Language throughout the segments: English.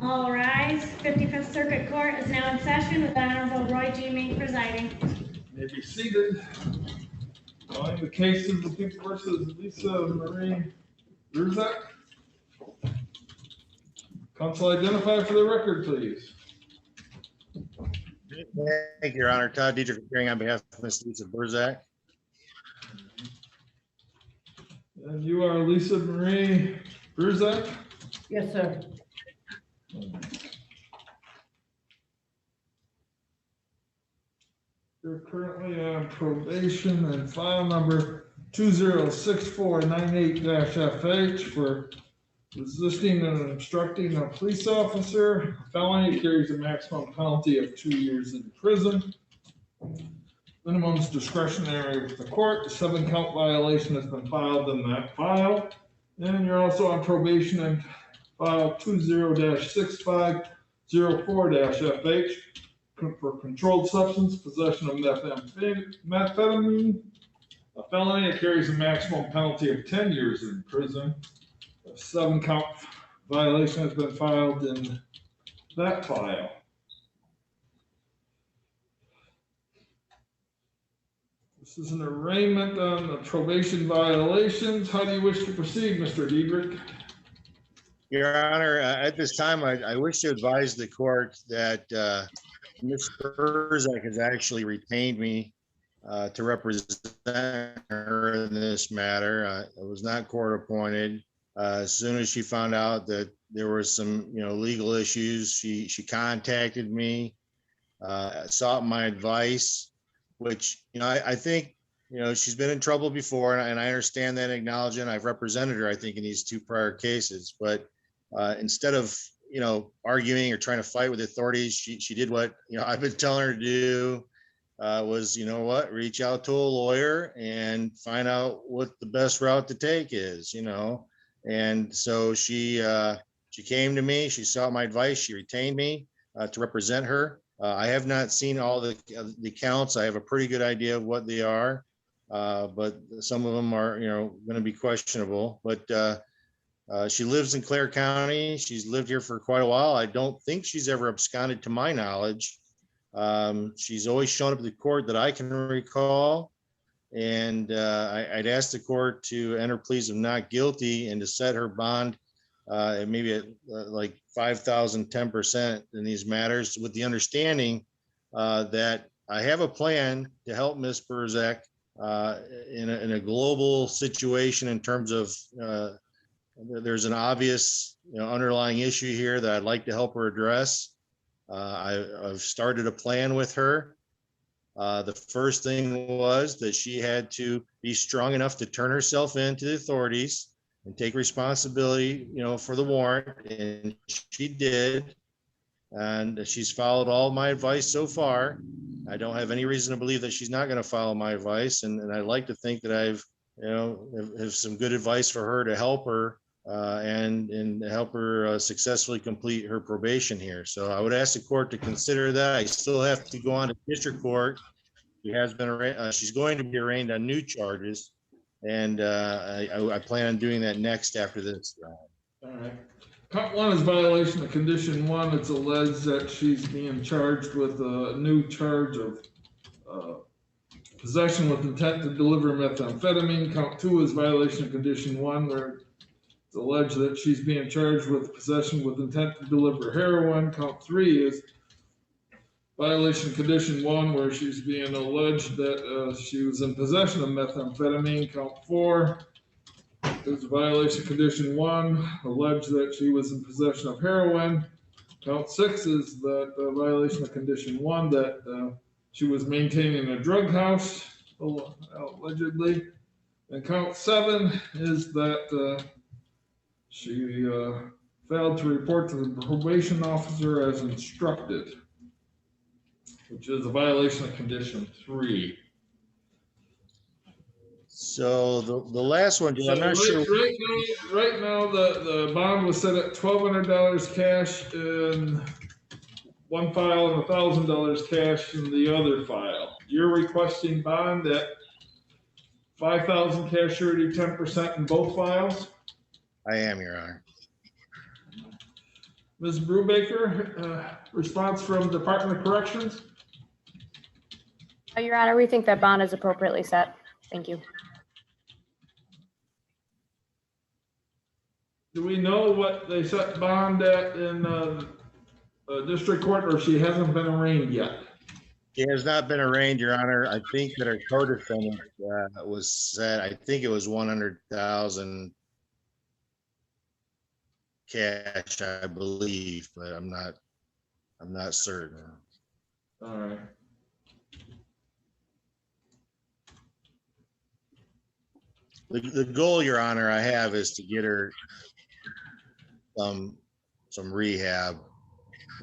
All rise. 55th Circuit Court is now in session with the Honorable Roy G. Mink presiding. May be seated. Calling the case of the people versus Lisa Marie Burzak. Counsel, identify for the record, please. Thank you, Your Honor. Todd Dietrich appearing on behalf of Ms. Lisa Burzak. And you are Lisa Marie Burzak? Yes, sir. You're currently on probation and file number 206498-FH for resisting and obstructing a police officer. A felony carries a maximum penalty of 2 years in prison. Minimum is discretionary with the court. The 7-count violation has been filed in that file. And you're also on probation and file 20-6504-FH for controlled substance, possession of methamphetamine. A felony that carries a maximum penalty of 10 years in prison. A 7-count violation has been filed in that file. This is an arraignment on the probation violations. How do you wish to proceed, Mr. Dietrich? Your Honor, at this time, I wish to advise the court that Ms. Burzak has actually retained me to represent her in this matter. I was not court appointed. As soon as she found out that there were some, legal issues, she contacted me, sought my advice, which, I think, she's been in trouble before, and I understand that acknowledgement. I've represented her, I think, in these 2 prior cases, but instead of, arguing or trying to fight with authorities, she did what, I've been telling her to do, was, reach out to a lawyer and find out what the best route to take is, and so she came to me, she sought my advice, she retained me to represent her. I have not seen all the counts. I have a pretty good idea of what they are, but some of them are, going to be questionable. But she lives in Clare County. She's lived here for quite a while. I don't think she's ever absconded, to my knowledge. She's always shown up at the court that I can recall. And I'd asked the court to enter pleas of not guilty and to set her bond maybe at like 5,000, 10% in these matters, with the understanding that I have a plan to help Ms. Burzak in a global situation in terms of there's an obvious underlying issue here that I'd like to help her address. I've started a plan with her. The first thing was that she had to be strong enough to turn herself in to the authorities and take responsibility, for the warrant, and she did. And she's followed all my advice so far. I don't have any reason to believe that she's not going to follow my advice, and I'd like to think that I've, have some good advice for her to help her and help her successfully complete her probation here. So I would ask the court to consider that. I still have to go on to district court. She has been she's going to be arraigned on new charges. And I plan on doing that next after this. All right. Count 1 is violation of condition 1. It's alleged that she's being charged with a new charge of possession with intent to deliver methamphetamine. Count 2 is violation of condition 1, where it's alleged that she's being charged with possession with intent to deliver heroin. Count 3 is violation of condition 1, where she's being alleged that she was in possession of methamphetamine. Count 4 is a violation of condition 1, alleged that she was in possession of heroin. Count 6 is that violation of condition 1, that she was maintaining a drug house, allegedly. And count 7 is that she failed to report to the probation officer as instructed, which is a violation of condition 3. So the last one, I'm not sure. Right now, the bond was set at $1,200 cash in one file and $1,000 cash in the other file. You're requesting bond at $5,000 cash surety, 10% in both files? I am, Your Honor. Ms. Brubaker, response from Department of Corrections? Your Honor, we think that bond is appropriately set. Thank you. Do we know what they set bond at in district court, or she hasn't been arraigned yet? He has not been arraigned, Your Honor. I think that our co-defendant was set, I think it was 100,000 cash, I believe, but I'm not certain. All right. The goal, Your Honor, I have is to get her some rehab.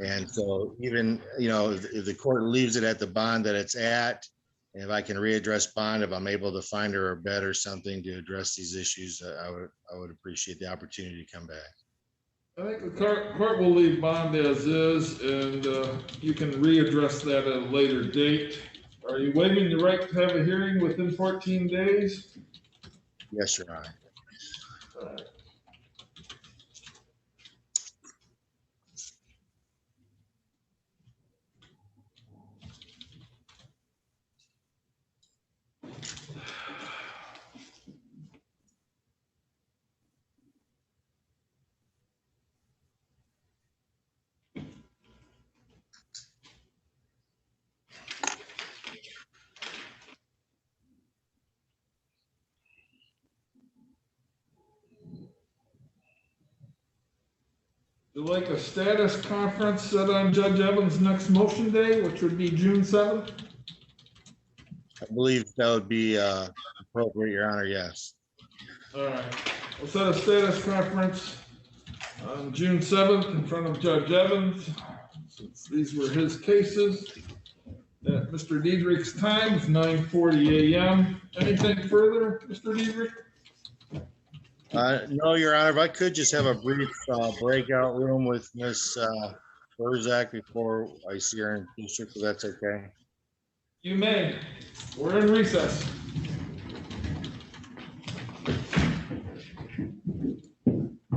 And so even, if the court leaves it at the bond that it's at, and if I can readdress bond, if I'm able to find her a bed or something to address these issues, I would appreciate the opportunity to come back. I think the court will leave bond as is, and you can readdress that at a later date. Are you waiving the right to have a hearing within 14 days? Yes, Your Honor. All right. Would you like a status conference set on Judge Evans' next motion day, which would be June 7th? I believe that would be appropriate, Your Honor, yes. All right, we'll set a status conference on June 7th in front of Judge Evans, since these were his cases. At Mr. Diedrich's time is 9:40 a.m. Anything further, Mr. Diedrich? No, Your Honor, if I could just have a brief breakout room with Ms. Burzak before I see her in district, if that's okay. You may. We're in recess.